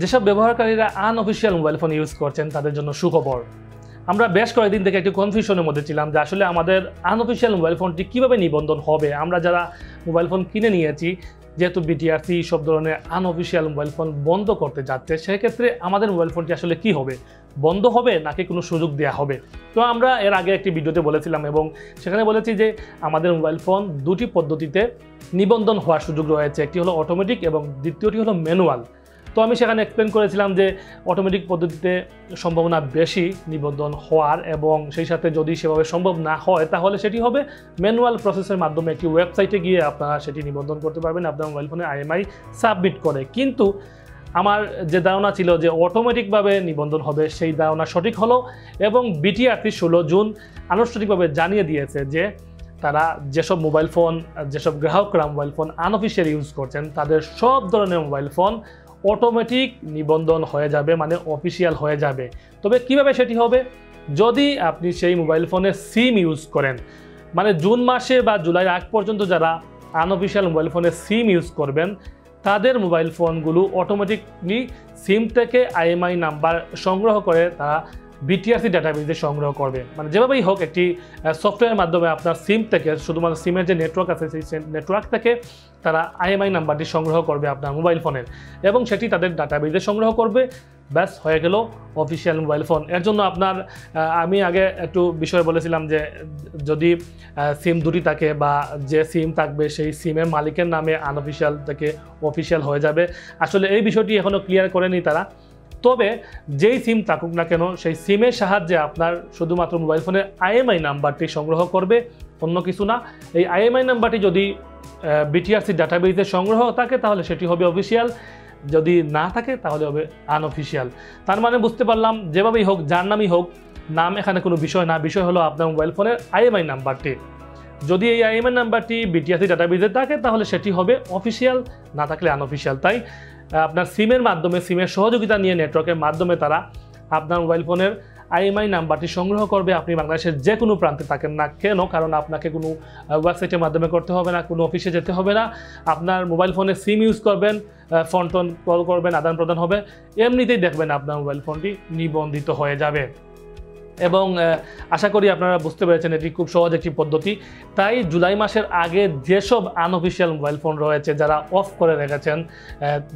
যেসব ব্যবহারকারীরা unofficial mobile phone use করছেন তাদের জন্য সুখবর। আমরা বেশ কয়েকদিন থেকে একটু কনফিউশনের মধ্যে ছিলাম যে আসলে আমাদের আনঅফিশিয়াল মোবাইল ফোনটি কীভাবে নিবন্ধন হবে। আমরা যারা মোবাইল ফোন কিনে নিয়েছি, যেহেতু বিটিআরসি সব ধরনের আনঅফিশিয়াল মোবাইল ফোন বন্ধ করতে যাচ্ছে, সেক্ষেত্রে আমাদের মোবাইল ফোনটি আসলে কি হবে, বন্ধ হবে নাকি কোনো সুযোগ দেওয়া হবে। তো আমরা এর আগে একটি ভিডিওতে বলেছিলাম এবং সেখানে বলেছি যে আমাদের মোবাইল ফোন দুটি পদ্ধতিতে নিবন্ধন হওয়ার সুযোগ রয়েছে, একটি হলো অটোমেটিক এবং দ্বিতীয়টি হলো ম্যানুয়াল। তো আমি সেখানে এক্সপ্লেন করেছিলাম যে অটোমেটিক পদ্ধতিতে সম্ভাবনা বেশি নিবন্ধন হওয়ার, এবং সেই সাথে যদি সেভাবে সম্ভব না হয় তাহলে সেটি হবে ম্যানুয়াল প্রসেসের মাধ্যমে একটি ওয়েবসাইটে গিয়ে আপনারা সেটি নিবন্ধন করতে পারবেন আপনার মোবাইল ফোনে IMEI সাবমিট করে। কিন্তু আমার যে ধারণা ছিল যে অটোমেটিকভাবে নিবন্ধন হবে সেই ধারণা সঠিক হলো, এবং বিটিআরসি 16 জুন আনুষ্ঠানিকভাবে জানিয়ে দিয়েছে যে তারা যেসব মোবাইল ফোন, যেসব গ্রাহকরা মোবাইল ফোন আনঅফিশিয়াল ইউজ করছেন তাদের সব ধরনের মোবাইল ফোন অটোমেটিক নিবন্ধন হয়ে যাবে, মানে অফিসিয়াল হয়ে যাবে। তবে কিভাবে সেটি হবে, যদি আপনি সেই মোবাইল ফোনে সিম ইউজ করেন, মানে জুন মাসে বা জুলাই আগ পর্যন্ত যারা আনঅফিশিয়াল মোবাইল ফোনে সিম ইউজ করবেন তাদের মোবাইল ফোনগুলো অটোমেটিকলি সিম থেকে IMEI নাম্বার সংগ্রহ করে তারা বিটিআরসি ডাটাবেজে সংগ্রহ করবে। মানে যেভাবেই হোক একটি সফটওয়্যারের মাধ্যমে আপনার সিম থেকে, শুধুমাত্র সিমের যে নেটওয়ার্ক আছে সেই নেটওয়ার্ক থেকে তারা IMEI নাম্বারটি সংগ্রহ করবে আপনার মোবাইল ফোনের, এবং সেটি তাদের ডাটাবেজে সংগ্রহ করবে। ব্যাস হয়ে গেল অফিসিয়াল মোবাইল ফোন। এর জন্য আপনার আমি আগে একটু বিষয় বলেছিলাম যে যদি সিম দুটি থাকে বা যে সিম থাকবে সেই সিমের মালিকের নামে আনঅফিসিয়াল থেকে অফিসিয়াল হয়ে যাবে। আসলে এই বিষয়টি এখনও ক্লিয়ার করেনি তারা। তবে যেই সিম থাকুক না কেন সেই সিমের সাহায্যে আপনার শুধুমাত্র মোবাইল ফোনের IMEI নাম্বারটি সংগ্রহ করবে, অন্য কিছু না। এই IMEI নাম্বারটি যদি বিটিআরসি ডাটাবেজে সংগ্রহ থাকে তাহলে সেটি হবে অফিসিয়াল, যদি না থাকে তাহলে হবে আনঅফিসিয়াল। তার মানে বুঝতে পারলাম যেভাবেই হোক, যার নামই হোক, নাম এখানে কোনো বিষয় না, বিষয় হলো আপনার মোবাইল ফোনের IMEI নাম্বারটি। যদি এই IMEI নাম্বারটি বিটিআরসি ডাটাবেজে থাকে তাহলে সেটি হবে অফিসিয়াল, না থাকলে আনঅফিসিয়াল। তাই আপনার সিমের মাধ্যমে, সিমের সহযোগিতা নিয়ে নেটওয়ার্কের মাধ্যমে তারা আপনার মোবাইল ফোনের IMEI নাম্বারটি সংগ্রহ করবে, আপনি বাংলাদেশের যে কোনো প্রান্তে থাকেন না কেন। কারণ আপনাকে কোনো ওয়েবসাইটের মাধ্যমে করতে হবে না, কোনো অফিসে যেতে হবে না। আপনার মোবাইল ফোনে সিম ইউজ করবেন, ফোন টোন কল করবেন, আদান প্রদান হবে, এমনিতেই দেখবেন আপনার মোবাইল ফোনটি নিবন্ধিত হয়ে যাবে। এবং আশা করি আপনারা বুঝতে পেরেছেন এটি খুব সহজ একটি পদ্ধতি। তাই জুলাই মাসের আগে যেসব আনঅফিশিয়াল মোবাইল ফোন রয়েছে, যারা অফ করে রেখেছেন,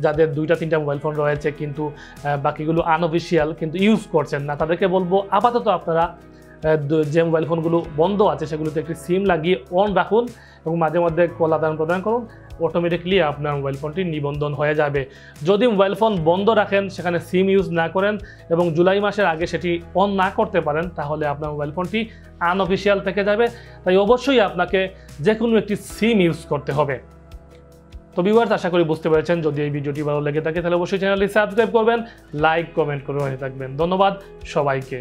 যাদের 2-3টা মোবাইল ফোন রয়েছে কিন্তু বাকিগুলো আনঅফিশিয়াল কিন্তু ইউজ করছেন না, তাদেরকে বলবো আপাতত আপনারা যে মোবাইল ফোনগুলো বন্ধ আছে সেগুলোতে একটি সিম লাগিয়ে অন রাখুন এবং মাঝে মধ্যে কল আদান প্রদান করুন, অটোমেটিকলি আপনার মোবাইল ফোনটি নিবন্ধন হয়ে যাবে। যদি মোবাইল ফোন বন্ধ রাখেন, সেখানে সিম ইউজ না করেন এবং জুলাই মাসের আগে সেটি অন না করতে পারেন, তাহলে আপনার মোবাইল ফোনটি আনঅফিসিয়াল থেকে যাবে। তাই অবশ্যই আপনাকে যে কোনো একটি সিম ইউজ করতে হবে। তো ভিউয়ার্স, আশা করি বুঝতে পেরেছেন। যদি এই ভিডিওটি ভালো লেগে থাকে তাহলে অবশ্যই চ্যানেলটি সাবস্ক্রাইব করবেন, লাইক কমেন্ট করে থাকবেন। ধন্যবাদ সবাইকে।